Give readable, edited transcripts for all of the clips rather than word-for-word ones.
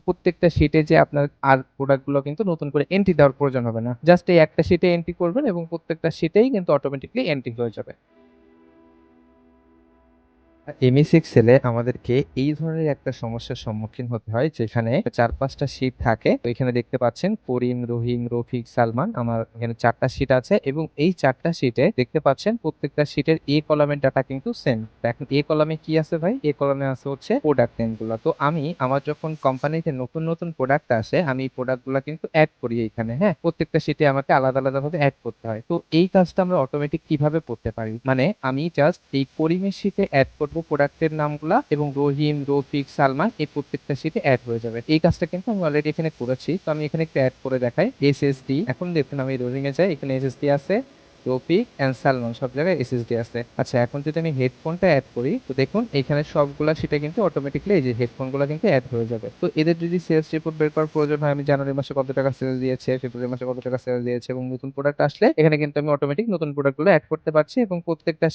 প্রত্যেকটা শিটে যে আপনার আর প্রোডাক্টগুলো কিন্তু নতুন করে এন্ট্রি দেওয়ার প্রয়োজন হবে না। জাস্ট এই একটা শিটে এন্ট্রি করবেন এবং প্রত্যেকটা শিটেই কিন্তু অটোমেটিক্যালি এন্ট্রি হয়ে যাবে। এমএস এক্সেলে আমাদেরকে এই ধরনের একটা সমস্যার সম্মুখীন হতে হয়, যেখানে ৪-৫টা শীট থাকে। তো এখানে দেখতে পাচ্ছেন করিম, রহিম, রফিক, সালমান। আমার এখানে ৪টা শীট আছে এবং এই ৪টা শীটে দেখতে পাচ্ছেন প্রত্যেকটা শীটের এ কলামের ডাটা কিন্তু সেম। এখন এ কলামে কি আছে ভাই? এ কলামে আছে হচ্ছে প্রোডাক্ট নেম গুলা। তো আমার যখন কোম্পানিতে নতুন প্রোডাক্ট আসে, আমি এই প্রোডাক্ট গুলা কিন্তু এড করি এইখানে, হ্যাঁ? প্রত্যেকটা শীটে আমাকে আলাদা ভাবে এড করতে হয়। তো এই কাজটা আমরা অটোমেটিক কিভাবে করতে পারি? মানে আমি জাস্ট এই করিমের শীটে এড করব প্রোডাক্টের নামগুলা এবং রহিম, রফিক, সালমান এই প্রত্যেকটা শীটে এড হয়ে যাবে। এই কাজটা কিন্তু আমি অলরেডি এখানে করেছি। তো আমি এখানে একটু এড করে দেখাই। এসএসডি, এখন দেখুন আমি রোলিং এ যাই, এখানে এসএসডি আছে, রফিক এন্ড সালমান সব জায়গায় এসএসডি আছে। আচ্ছা, এখন যদি আমি হেডফোনটা এড করি, তো দেখুন এখানে সবগুলা সেটা কিন্তু অটোমেটিক্যালি এই যে হেডফোনগুলো কিন্তু এড হয়ে যাবে। তো এদের যদি সেলস রিপোর্ট বের করার প্রয়োজন হয়, আমি জানুয়ারি মাসে কত টাকা সেল দিয়েছে, ফেব্রুয়ারি মাসে কত টাকা সেল দিয়েছে এবং নতুন প্রোডাক্ট আসলে এখানে কিন্তু আমি অটোমেটিক নতুন প্রোডাক্ট গুলো এড করতে পারছি এবং প্রত্যেকটা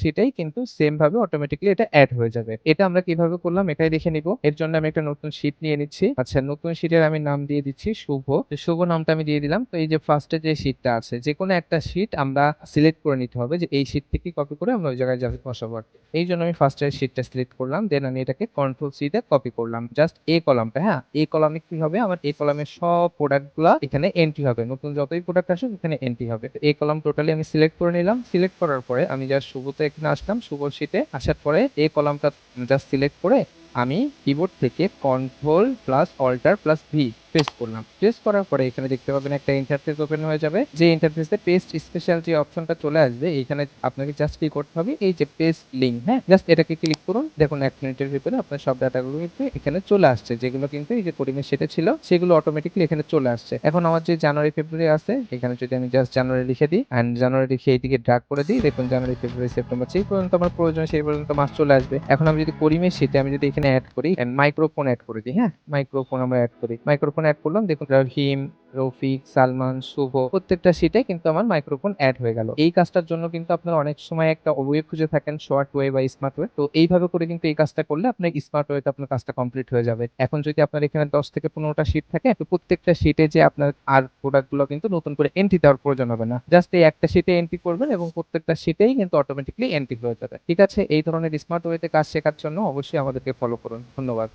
শীটেই কিন্তু সেম ভাবে অটোমেটিক্যালি এটা এড হয়ে যাবে। এটা আমরা কিভাবে করলাম এটাই দেখে নিব। এর জন্য আমি একটা নতুন শীট নিয়ে নিচ্ছি। আচ্ছা, নতুন শীটের আমি নাম দিয়ে দিচ্ছি শুভ। তো শুভ নামটা আমি দিয়ে দিলাম। তো এই যে ফার্স্টে যে শীটটা আছে, যে কোনো একটা শীট আমরা সিলেক্ট করে নিতে হবে যে এই শীট থেকে কপি করে আমরা ওই জায়গায় যাবে বসাবো আর কি। এই জন্য আমি ফার্স্টের শীটটা সিলেক্ট করলাম, দেন আমি এটাকে কন্ট্রোল সি তে কপি করলাম। জাস্ট এ কলামটা, হ্যাঁ, এই কলামে কি হবে, আমার এই কলামের সব প্রোডাক্ট গুলা এখানে এন্ট্রি হবে। নতুন যতই প্রোডাক্ট আসুক এখানে এন্ট্রি হবে। এই কলাম টোটালি আমি সিলেক্ট করে নিলাম। সিলেক্ট করার পরে আমি জাস্ট শুভতে এখানে আসলাম, শুভ শীটে আসার পরে এই কলামটা জাস্ট সিলেক্ট করে আমি কিবোর্ড থেকে control plus alt plus V press করলাম। প্রেস করার পরে এখানে দেখতে পাবেন একটা ইন্টারফেস ওপেন হয়ে যাবে। যে ইন্টারফেসে পেস্ট স্পেশাল যে অপশনটা চলে আসবে, এখানে আপনাকে জাস্ট কি করতে হবে, এই যে পেস্ট লিঙ্ক, হ্যাঁ, জাস্ট এটাকে ক্লিক করুন। দেখুন 1 মিনিটের ভিতরে আপনার সব ডাটাগুলো কিন্তু এখানে চলে আসছে, যেগুলো কিন্তু এই যে করিমের সেটে ছিল সেগুলো অটোমেটিকলি এখানে চলে আসছে। এখন আমার যে জানুয়ারি ফেব্রুয়ারি আছে, এখানে যদি আমি জাস্ট জানুয়ারি লিখে দিই এন্ড জানুয়ারি লিখে এইদিকে ড্রাগ করে দিই, দেখুন জানুয়ারি ফেব্রুয়ারি সেপ্টেম্বর যেই পর্যন্ত আমার প্রয়োজন সেই পর্যন্ত মাস চলে আসবে। এখন আমি যদি করিমের শীটে আমি যদি এখানে অ্যাড করি এন্ড মাইক্রোফোন অ্যাড করে দিই, হ্যাঁ, মাইক্রোফোন আমরা অ্যাড করি, মাইক্রোফোন অ্যাড করলাম, দেখুন রহিম, রফিক, সালমান, শুভ প্রত্যেকটা শীটে কিন্তু আমার মাইক্রোফোন অ্যাড হয়ে গেল। এই কাজটার জন্য কিন্তু আপনারা অনেক সময় একটা ওয়ে খুঁজে থাকেন, শর্ট ওয়ে বা স্মার্ট ওয়ে। তো এইভাবে করে কিন্তু এই কাজটা করলে আপনার স্মার্ট ওয়েতে আপনার কাজটা কমপ্লিট হয়ে যাবে। এখন যদি আপনার এখানে 10 থেকে 15টা শীট থাকে, তো প্রত্যেকটা শীটে যে আপনার আর প্রোডাক্ট গুলো কিন্তু নতুন করে এন্ট্রি দেওয়ার প্রয়োজন হবে না। জাস্ট এই একটা শীটে এন্ট্রি করবেন এবং প্রত্যেকটা শীটেই কিন্তু অটোমেটিকলি এন্ট্রি হয়ে যাবে। ঠিক আছে, এই ধরনের স্মার্ট ওয়েতে কাজ শেখার জন্য অবশ্যই আমাদেরকে ফলো করুন। ধন্যবাদ।